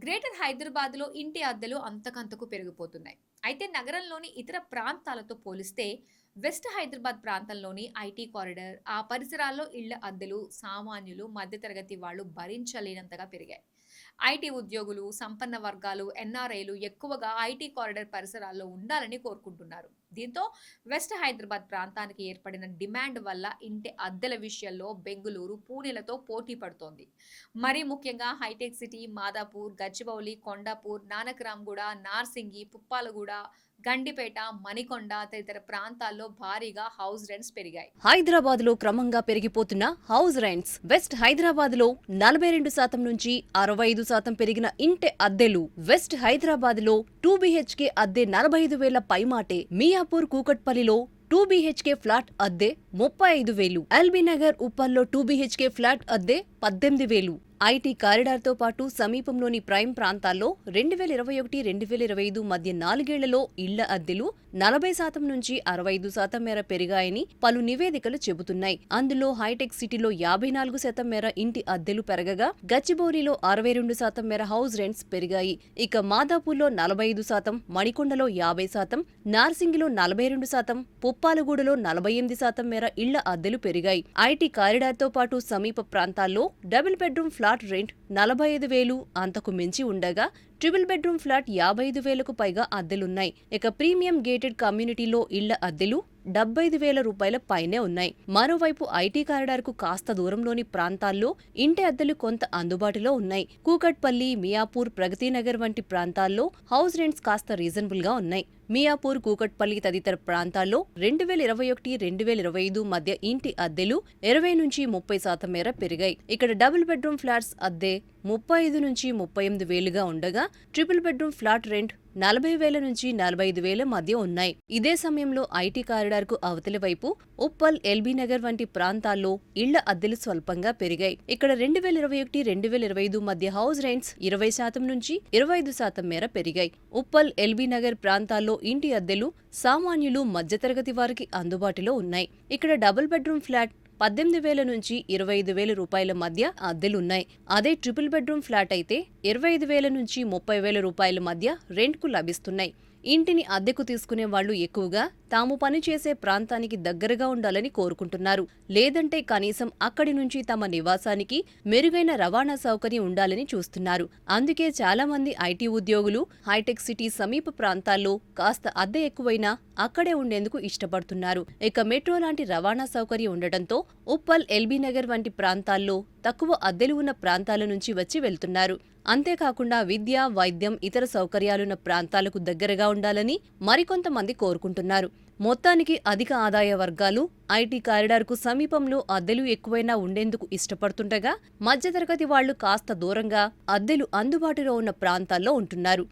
Greater హైదరాబాద్‌లో ఇంటి అద్దెలు అంతకంతకు పెరిగిపోతున్నాయి. అయితే నగరంలోని ఇతర ప్రాంతాలతో పోలిస్తే వెస్ట్ హైదరాబాద్ ప్రాంతంలోని ఐటీ కారిడార్, ఆ పరిసరాల్లో ఇళ్ల అద్దెలు సామాన్యులు, మధ్యతరగతి వాళ్ళు భరించలేనంతగా పెరిగాయి. ఐటీ ఉద్యోగులు, సంపన్న వర్గాలు, ఎన్ఆర్ఐలు ఎక్కువగా ఐటీ కారిడార్ పరిసరాల్లో ఉండాలని కోరుకుంటున్నారు. దీంతో వెస్ట్ హైదరాబాద్ ప్రాంతానికి ఏర్పడిన డిమాండ్ వల్ల ఇంటి అద్దెల విషయంలో బెంగుళూరు, పూణేలతో పోటీ పడుతోంది. మరీ ముఖ్యంగా హైటెక్ సిటీ, మాదాపూర్, గచ్చిబౌలి, కొండాపూర్, నానక్రామ్‌గూడ, నార్సింగి, పుప్పాలగూడ, గండిపేట, మణికొండ తదితర ప్రాంతాల్లో భారీగా హౌస్ రెంట్స్ పెరిగాయి. హైదరాబాద్ లో క్రమంగా పెరిగిపోతున్న హౌస్ రెంట్స్. వెస్ట్ హైదరాబాద్ లో 42% నుంచి 65% పెరిగిన ఇంటి అద్దెలు. వెస్ట్ హైదరాబాద్ లో 2 BHK అద్దె 45,000 పైమాటే. మియాపూర్, కూకట్పల్లిలో 2 BHK ఫ్లాట్ అద్దె 35,000. ఎల్బీ నగర్, ఉప్పల్లో 2 BHK ఫ్లాట్ అద్దె 18,000. ఐటీ కారిడార్తో పాటు సమీపంలోని ప్రైమ్ ప్రాంతాల్లో 2021-2025 మధ్య 4 ఏళ్లలో ఇళ్ల అద్దెలు 40% నుంచి 65% మేర పెరిగాయని పలు నివేదికలు చెబుతున్నాయి. అందులో హైటెక్ సిటీలో 54% మేర ఇంటి అద్దెలు పెరగగా, గచ్చిబౌలిలో 62% మేర హౌస్ రెంట్స్ పెరిగాయి. ఇక మాదాపూర్లో 45%, మణికొండలో 50%, నార్సింగిలో 42%, పుప్పాలగూడలో 48% మేర ఇళ్ల అద్దెలు పెరిగాయి. ఐటీ కారిడార్తో పాటు సమీప ప్రాంతాల్లో డబుల్ బెడ్రూమ్ ఫ్లాట్ రెంట్ 45,000 అంతకు మించి ఉండగా, ట్రిపుల్ బెడ్రూమ్ ఫ్లాట్ 55,000కు పైగా అద్దెలున్నాయి. ఇక ప్రీమియం గేటెడ్ కమ్యూనిటీలో ఇళ్ల అద్దెలు 75,000 రూపాయల పైనే ఉన్నాయి. మరోవైపు ఐటీ కారిడార్కు కాస్త దూరంలోని ప్రాంతాల్లో ఇంటి అద్దెలు కొంత అందుబాటులో ఉన్నాయి. కూకట్పల్లి, మియాపూర్, ప్రగతినగర్ వంటి ప్రాంతాల్లో హౌస్ రెంట్స్ కాస్త రీజనబుల్ గా ఉన్నాయి. మియాపూర్, కూకట్పల్లి తదితర ప్రాంతాల్లో 2021-2025 మధ్య ఇంటి అద్దెలు 20 నుంచి 30% మేర పెరిగాయి. ఇక్కడ డబుల్ బెడ్రూమ్ ఫ్లాట్స్ అద్దె 35 నుంచి 38,000గా ఉండగా, ట్రిపుల్ బెడ్రూమ్ ఫ్లాట్ రెంట్ 40,000 నుంచి 45,000 మధ్య ఉన్నాయి. ఇదే సమయంలో ఐటీ కారిడార్కు అవతలి వైపు ఉప్పల్, ఎల్బీ నగర్ వంటి ప్రాంతాల్లో ఇళ్ల అద్దెలు స్వల్పంగా పెరిగాయి. ఇక్కడ 2021-2025 మధ్య హౌస్ రెంట్స్ 20% నుంచి 25% మేర పెరిగాయి. ఉప్పల్, ఎల్బీ నగర్ ప్రాంతాల్లో ఇంటి అద్దెలు సామాన్యులు, మధ్యతరగతి వారికి అందుబాటులో ఉన్నాయి. ఇక్కడ డబుల్ బెడ్రూమ్ ఫ్లాట్ 18,000 నుంచి 25,000 రూపాయల మధ్య అద్దెలున్నాయి. అదే ట్రిపుల్ బెడ్రూమ్ ఫ్లాట్ అయితే 25,000 నుంచి 30,000 రూపాయల మధ్య రెంట్కు లభిస్తున్నాయి. ఇంటిని అద్దెకు తీసుకునే వాళ్లు ఎక్కువగా తాము పనిచేసే ప్రాంతానికి దగ్గరగా ఉండాలని కోరుకుంటున్నారు. లేదంటే కనీసం అక్కడి నుంచి తమ నివాసానికి మెరుగైన రవాణా సౌకర్యం ఉండాలని చూస్తున్నారు. అందుకే చాలా మంది ఐటీ ఉద్యోగులు హైటెక్ సిటీ సమీప ప్రాంతాల్లో కాస్త అద్దె ఎక్కువైనా అక్కడే ఉండేందుకు ఇష్టపడుతున్నారు. ఇక మెట్రో లాంటి రవాణా సౌకర్యం ఉండటంతో ఉప్పల్, ఎల్బీ నగర్ వంటి ప్రాంతాల్లో తక్కువ అద్దెలు ఉన్న ప్రాంతాల నుంచి వచ్చి వెళ్తున్నారు. అంతేకాకుండా విద్య, వైద్యం, ఇతర సౌకర్యాలున్న ప్రాంతాలకు దగ్గరగా ఉండాలని మరికొంతమంది కోరుకుంటున్నారు. మొత్తానికి అధిక ఆదాయ వర్గాలు ఐటీ కారిడార్కు సమీపంలో అద్దెలు ఎక్కువైనా ఉండేందుకు ఇష్టపడుతుండగా, మధ్యతరగతి వాళ్లు కాస్త దూరంగా అద్దెలు అందుబాటులో ఉన్న ప్రాంతాల్లో ఉంటున్నారు.